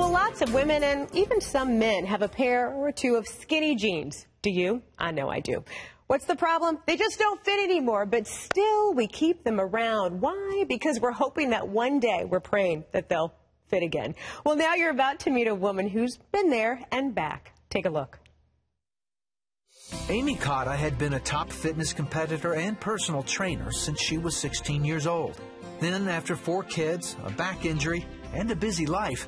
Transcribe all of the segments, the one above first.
Well, lots of women and even some men have a pair or two of skinny jeans. Do you? I know I do. What's the problem? They just don't fit anymore, but still we keep them around. Why? Because we're hoping that one day, we're praying that they'll fit again. Well, now you're about to meet a woman who's been there and back. Take a look. Amy Cotta had been a top fitness competitor and personal trainer since she was 16 years old. Then, after 4 kids, a back injury, and a busy life,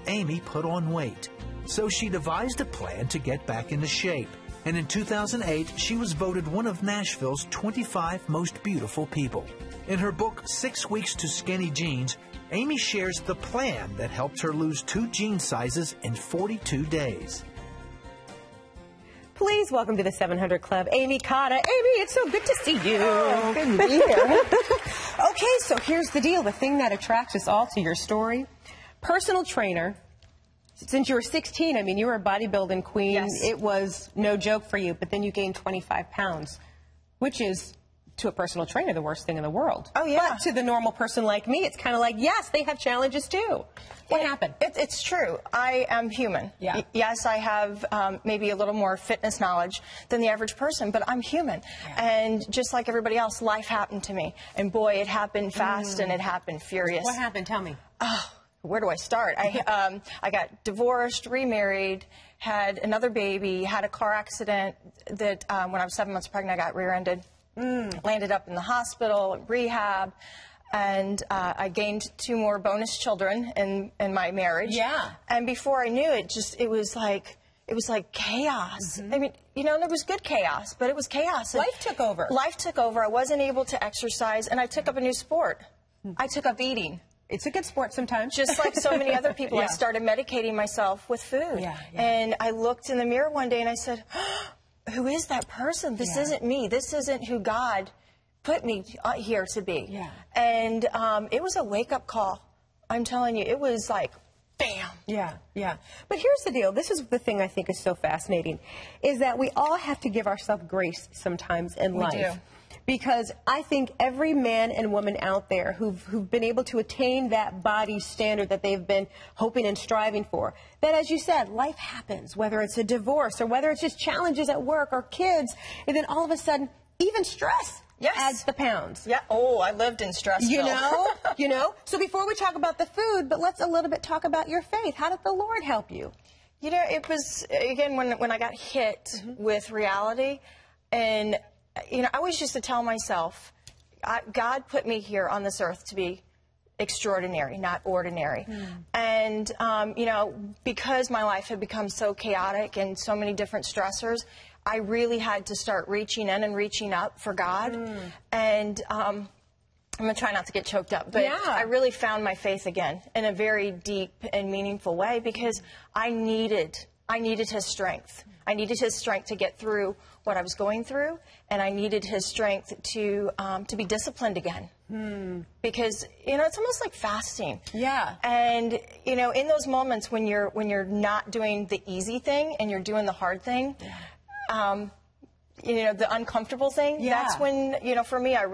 Amy put on weight. So she devised a plan to get back into shape. And in 2008, she was voted one of Nashville's 25 most beautiful people. In her book, 6 Weeks to Skinny Jeans, Amy shares the plan that helped her lose 2 jean sizes in 42 days. Please welcome to the 700 Club, Amy Cotta. Amy, it's so good to see you. Oh, good to be here. Okay, so here's the deal. The thing that attracts us all to your story, personal trainer. Since you were 16, I mean, you were a bodybuilding queen. Yes. It was no joke for you, but then you gained 25 pounds, which is, to a personal trainer, the worst thing in the world. Oh, yeah. But to the normal person like me, it's kind of like, yes, they have challenges too. What happened? It's true. I am human. Yeah. Yes, I have maybe a little more fitness knowledge than the average person, but I'm human. Yeah. And just like everybody else, life happened to me. And boy, it happened fast and it happened furious. What happened? Tell me. Oh, where do I start? I got divorced, remarried, had another baby, had a car accident that when I was 7 months pregnant, I got rear-ended. Landed up in the hospital, rehab, and I gained 2 more bonus children in my marriage. Yeah. And before I knew it, it was like chaos. I mean, you know, there was good chaos, but it was chaos. Life took over. Life took over. I wasn't able to exercise, and I took up a new sport. I took up eating. It's a good sport sometimes. Just like so many other people, Yeah. I started medicating myself with food. Yeah. And I looked in the mirror one day and I said, who is that person? This isn't me. This isn't who God put me here to be. Yeah. And it was a wake-up call. I'm telling you, it was like, bam. Yeah, yeah. But here's the deal. This is the thing I think is so fascinating, is that we all have to give ourselves grace sometimes in life. do. Because I think every man and woman out there who've been able to attain that body standard that they've been hoping and striving for, that, as you said, life happens, whether it's a divorce or whether it's just challenges at work or kids, and then all of a sudden, even stress adds the pounds. Yeah. Oh, I lived in stress. You know? So before we talk about the food, but let's a little bit talk about your faith. How did the Lord help you? You know, it was, again, when I got hit with reality, and you know, I always used to tell myself, God put me here on this earth to be extraordinary, not ordinary. And, you know, because my life had become so chaotic and so many different stressors, I really had to start reaching in and reaching up for God. And I'm going to try not to get choked up, but I really found my faith again in a very deep and meaningful way because I needed His strength. I needed His strength to get through what I was going through, and I needed His strength to be disciplined again. Because, you know, it's almost like fasting. Yeah. And, you know, in those moments when you're not doing the easy thing and you're doing the hard thing, you know, the uncomfortable thing, that's when, you know, for me, I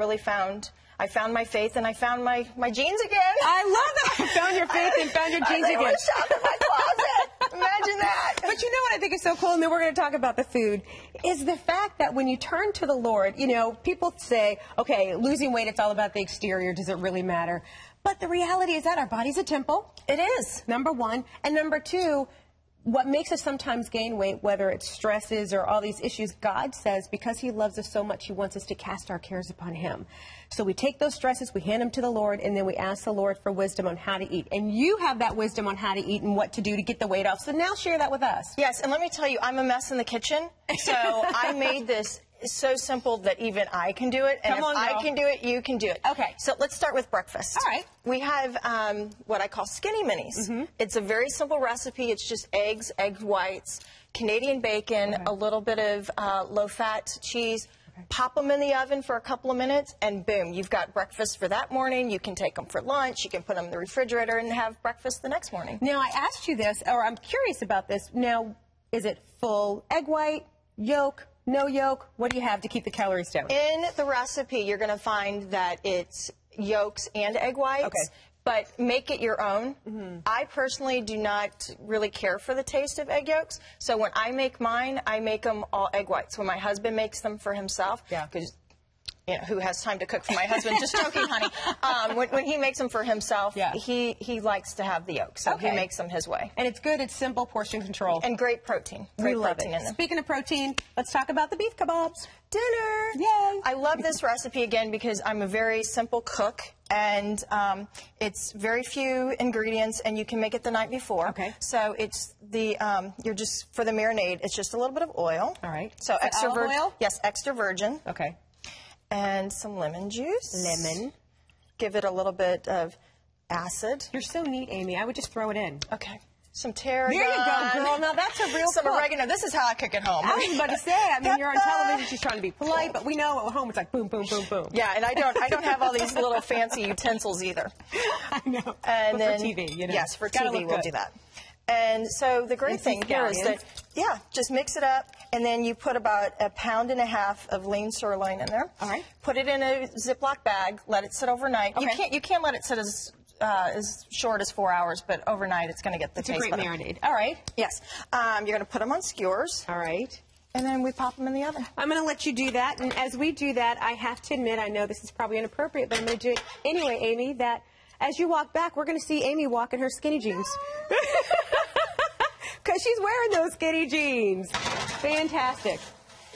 found my faith and I found my jeans again. I love that. I found your faith and found your jeans again. I was shopping in my closet. Imagine that. But you know what I think is so cool, and then we're going to talk about the food, is the fact that when you turn to the Lord, you know, people say, okay, losing weight, it's all about the exterior. Does it really matter? But the reality is that our body's a temple. It is. Number one. And number two, what makes us sometimes gain weight, whether it's stresses or all these issues, God says because He loves us so much, He wants us to cast our cares upon Him. So we take those stresses, we hand them to the Lord, and then we ask the Lord for wisdom on how to eat. And you have that wisdom on how to eat and what to do to get the weight off. So now share that with us. Yes, and let me tell you, I'm a mess in the kitchen. So I made this so simple that even I can do it. And if I can do it, you can do it. Okay. So let's start with breakfast. All right. We have what I call skinny minis. It's a very simple recipe. It's just eggs, egg whites, Canadian bacon, a little bit of low-fat cheese. Pop them in the oven for a couple of minutes, and boom, you've got breakfast for that morning. You can take them for lunch. You can put them in the refrigerator and have breakfast the next morning. Now, I asked you this, or I'm curious about this. Now, is it full egg white, yolk, no yolk? What do you have to keep the calories down? In the recipe, you're going to find that it's yolks and egg whites. Okay. but make it your own. I personally do not really care for the taste of egg yolks, so when I make mine, I make them all egg whites. When my husband makes them for himself, because you know, who has time to cook for my husband? Just joking, honey. When he makes them for himself, he likes to have the yolks, so he makes them his way. And it's good, it's simple, portion control. And great protein. Great protein in them. Speaking of protein, let's talk about the beef kebabs. Dinner! Yay! I love this recipe, again, because I'm a very simple cook, and it's very few ingredients, and you can make it the night before. Okay. So it's the, you're just, for the marinade, it's just a little bit of oil. All right. So extra olive oil? Yes, extra virgin. Okay. And some lemon juice. Lemon. Give it a little bit of acid. You're so neat, Amy. I would just throw it in. Okay. Some tarragon. There you go, girl. Now that's a real Some cook. oregano. This is how I cook at home. I was about to say, I mean, you're on television, she's trying to be polite, but we know at home it's like boom, boom, boom, boom. Yeah, and I don't have all these little fancy utensils either. I know. And but then, for TV, you know. Yes, for Gotta TV look we'll good. do that. And so the great thing here is that, just mix it up, and then you put about 1.5 pounds of lean sirloin in there. All right. Put it in a Ziploc bag. Let it sit overnight. Okay. You can't let it sit as short as 4 hours, but overnight it's going to get the taste. It's a great better. marinade. All right. Yes. You're going to put them on skewers. All right. And then we pop them in the oven. I'm going to let you do that, and as we do that, I have to admit, I know this is probably inappropriate, but I'm going to do it anyway, Amy, that as you walk back, we're going to see Amy walk in her skinny jeans. Because she's wearing those skinny jeans. Fantastic.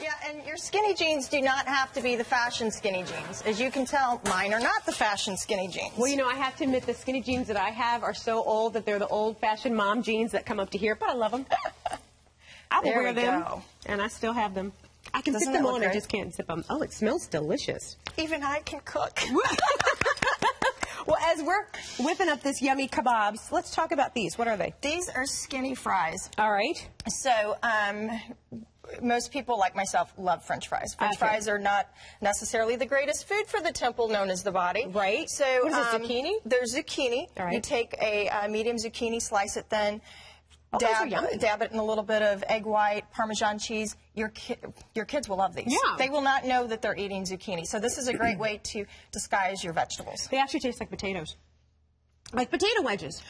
Yeah, and your skinny jeans do not have to be the fashion skinny jeans. As you can tell, mine are not the fashion skinny jeans. Well, you know, I have to admit the skinny jeans that I have are so old that they're the old-fashioned mom jeans that come up to here, but I love them. I will wear them, and I still have them. I can zip them on, I just can't zip them. Oh, it smells delicious. Even I can cook. Well, as we're whipping up this yummy kebabs, let's talk about these. What are they? These are skinny fries. All right. So, most people, like myself, love French fries. French fries are not necessarily the greatest food for the temple known as the body. Right. So, what is it, zucchini? They're zucchini. All right. You take a medium zucchini, slice it thin, dab it in a little bit of egg white, Parmesan cheese. Your kids will love these. Yeah. They will not know that they're eating zucchini. So this is a great way to disguise your vegetables. They actually taste like potatoes. Like potato wedges.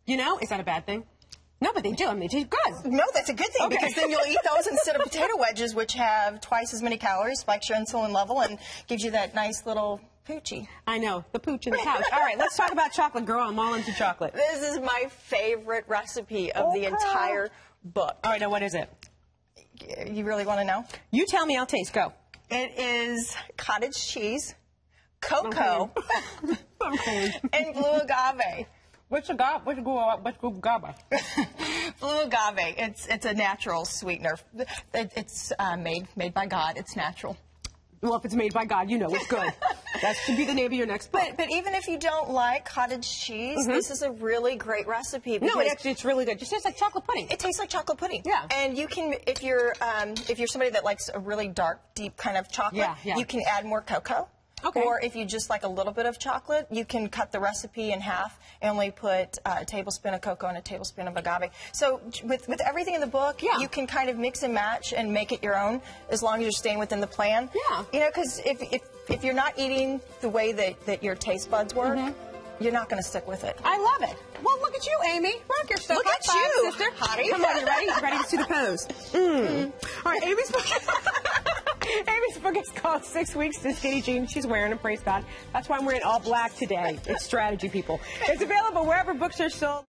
You know, is that a bad thing? No, but they do. I mean, they taste good. No, that's a good thing because then you'll eat those instead of potato wedges, which have twice as many calories, spikes your insulin level, and gives you that nice little poochie. I know, the pooch in the pouch. All right, let's talk about chocolate, girl. I'm all into chocolate. This is my favorite recipe of the entire book. All right, now what is it? You really want to know? You tell me, I'll taste. Go. It is cottage cheese, cocoa, and blue agave. What's agave? What's agave? Blue agave. It's a natural sweetener. It's made by God. It's natural. Well, if it's made by God, you know it's good. That should be the name of your next book. But even if you don't like cottage cheese, this is a really great recipe. No, it's really good. It just tastes like chocolate pudding. It tastes like chocolate pudding. Yeah. And you can, if you're somebody that likes a really dark, deep kind of chocolate, you can add more cocoa. Okay. Or if you just like a little bit of chocolate, you can cut the recipe in half and only put a tablespoon of cocoa and a tablespoon of agave. So with everything in the book, you can kind of mix and match and make it your own as long as you're staying within the plan. Yeah. You know, because if you're not eating the way that your taste buds work, you're not going to stick with it. I love it. Well, look at you, Amy. Rock your stuff. Look at High you, five, sister. hottie. Come on, you ready? Ready to see the pose. All right, Amy's book. Amy's book is called 6 Weeks to Skinny Jeans. She's wearing them, praise God. That's why I'm wearing all black today. It's strategy, people. It's available wherever books are sold.